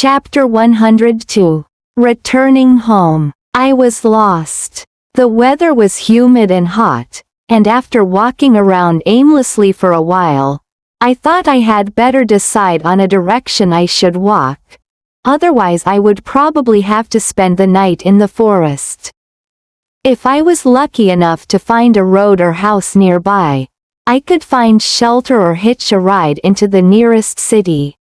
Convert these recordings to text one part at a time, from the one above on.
Chapter 102. Returning home. I was lost. The weather was humid and hot, and after walking around aimlessly for a while, I thought I had better decide on a direction I should walk. Otherwise I would probably have to spend the night in the forest. If I was lucky enough to find a road or house nearby, I could find shelter or hitch a ride into the nearest city.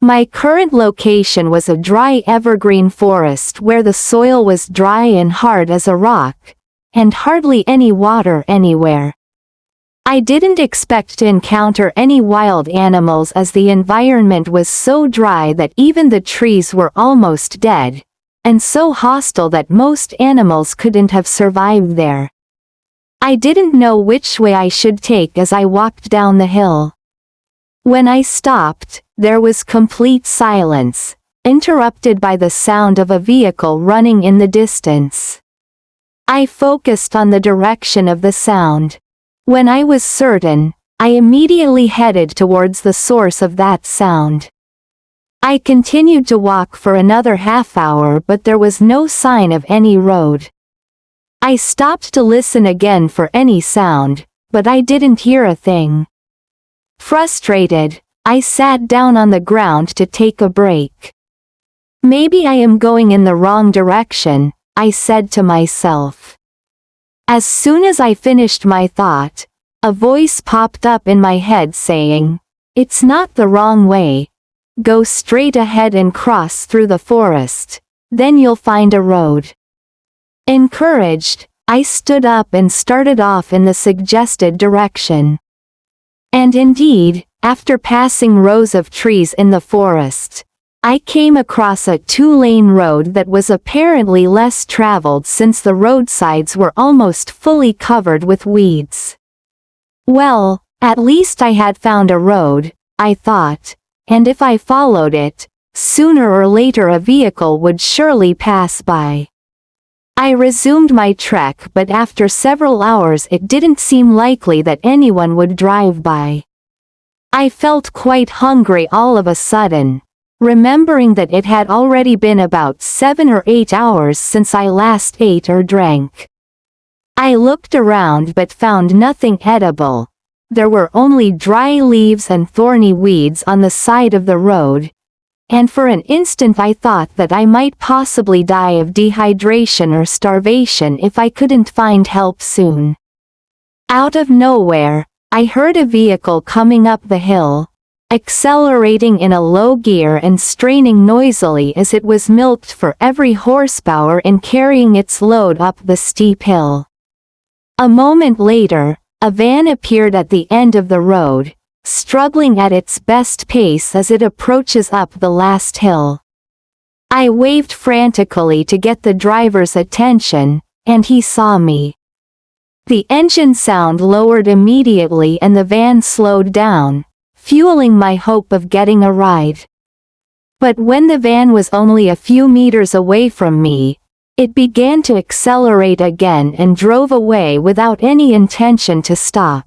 My current location was a dry evergreen forest where the soil was dry and hard as a rock, and hardly any water anywhere. I didn't expect to encounter any wild animals as the environment was so dry that even the trees were almost dead, and so hostile that most animals couldn't have survived there. I didn't know which way I should take as I walked down the hill. When I stopped, there was complete silence, interrupted by the sound of a vehicle running in the distance. I focused on the direction of the sound. When I was certain, I immediately headed towards the source of that sound. I continued to walk for another half hour, but there was no sign of any road. I stopped to listen again for any sound, but I didn't hear a thing. Frustrated, I sat down on the ground to take a break. Maybe I am going in the wrong direction, I said to myself. As soon as I finished my thought, a voice popped up in my head saying, "It's not the wrong way. Go straight ahead and cross through the forest, then you'll find a road." Encouraged, I stood up and started off in the suggested direction. And indeed, after passing rows of trees in the forest, I came across a two-lane road that was apparently less traveled since the roadsides were almost fully covered with weeds. Well, at least I had found a road, I thought, and if I followed it, sooner or later a vehicle would surely pass by. I resumed my trek, but after several hours it didn't seem likely that anyone would drive by. I felt quite hungry all of a sudden, remembering that it had already been about 7 or 8 hours since I last ate or drank. I looked around but found nothing edible. There were only dry leaves and thorny weeds on the side of the road, and for an instant I thought that I might possibly die of dehydration or starvation if I couldn't find help soon. Out of nowhere, I heard a vehicle coming up the hill, accelerating in a low gear and straining noisily as it was milked for every horsepower in carrying its load up the steep hill. A moment later, a van appeared at the end of the road, struggling at its best pace as it approaches up the last hill. I waved frantically to get the driver's attention, and he saw me. The engine sound lowered immediately and the van slowed down, fueling my hope of getting a ride. But when the van was only a few meters away from me, it began to accelerate again and drove away without any intention to stop.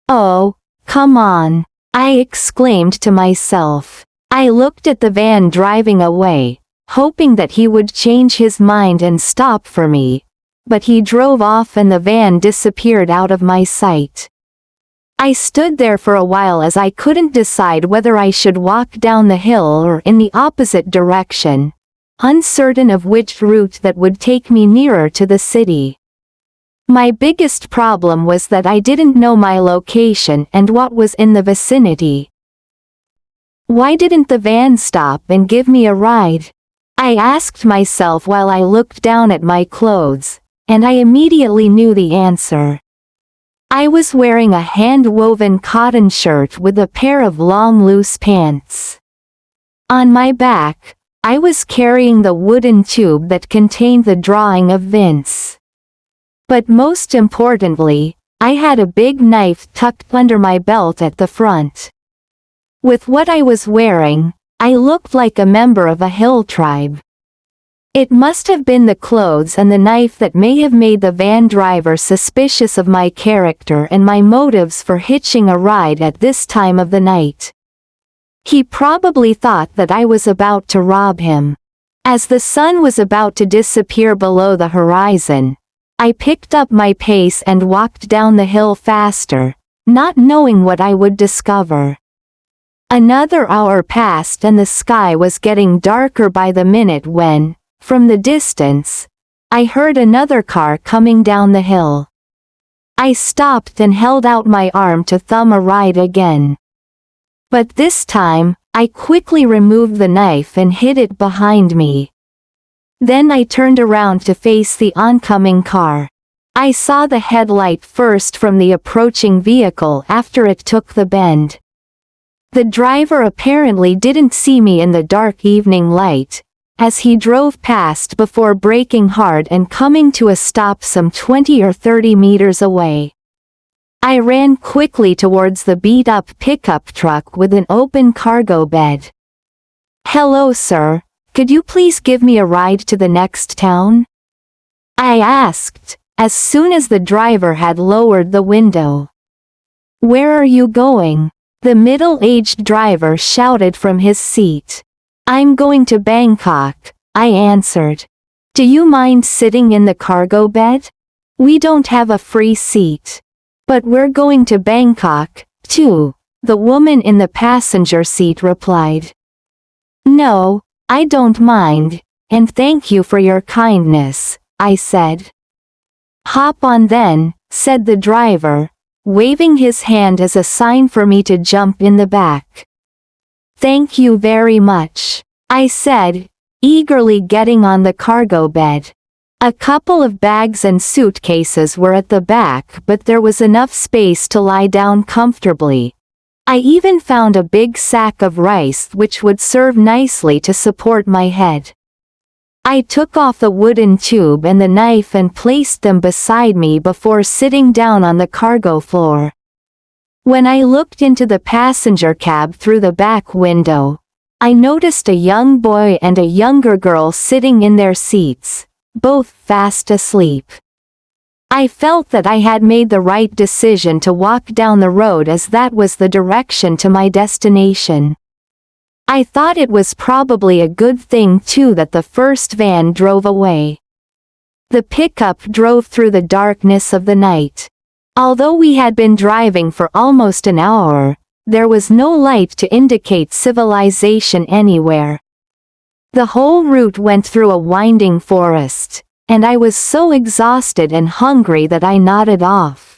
"Oh, come on," I exclaimed to myself. I looked at the van driving away, hoping that he would change his mind and stop for me, but he drove off and the van disappeared out of my sight. I stood there for a while as I couldn't decide whether I should walk down the hill or in the opposite direction, uncertain of which route that would take me nearer to the city. My biggest problem was that I didn't know my location and what was in the vicinity. Why didn't the van stop and give me a ride? I asked myself while I looked down at my clothes, and I immediately knew the answer. I was wearing a hand-woven cotton shirt with a pair of long loose pants. On my back, I was carrying the wooden tube that contained the drawing of Vince. But most importantly, I had a big knife tucked under my belt at the front. With what I was wearing, I looked like a member of a hill tribe. It must have been the clothes and the knife that may have made the van driver suspicious of my character and my motives for hitching a ride at this time of the night. He probably thought that I was about to rob him. As the sun was about to disappear below the horizon, I picked up my pace and walked down the hill faster, not knowing what I would discover. Another hour passed and the sky was getting darker by the minute when, from the distance, I heard another car coming down the hill. I stopped and held out my arm to thumb a ride again. But this time, I quickly removed the knife and hid it behind me. Then I turned around to face the oncoming car. I saw the headlight first from the approaching vehicle after it took the bend. The driver apparently didn't see me in the dark evening light, as he drove past before braking hard and coming to a stop some 20 or 30 meters away. I ran quickly towards the beat-up pickup truck with an open cargo bed. "Hello, sir. Could you please give me a ride to the next town?" I asked, as soon as the driver had lowered the window. "Where are you going?" the middle-aged driver shouted from his seat. "I'm going to Bangkok," I answered. "Do you mind sitting in the cargo bed? We don't have a free seat. But we're going to Bangkok, too," the woman in the passenger seat replied. "No, I don't mind, and thank you for your kindness," I said. "Hop on then," said the driver, waving his hand as a sign for me to jump in the back. "Thank you very much," I said, eagerly getting on the cargo bed. A couple of bags and suitcases were at the back, but there was enough space to lie down comfortably. I even found a big sack of rice which would serve nicely to support my head. I took off the wooden tube and the knife and placed them beside me before sitting down on the cargo floor. When I looked into the passenger cab through the back window, I noticed a young boy and a younger girl sitting in their seats, both fast asleep. I felt that I had made the right decision to walk down the road as that was the direction to my destination. I thought it was probably a good thing too that the first van drove away. The pickup drove through the darkness of the night. Although we had been driving for almost an hour, there was no light to indicate civilization anywhere. The whole route went through a winding forest, and I was so exhausted and hungry that I nodded off.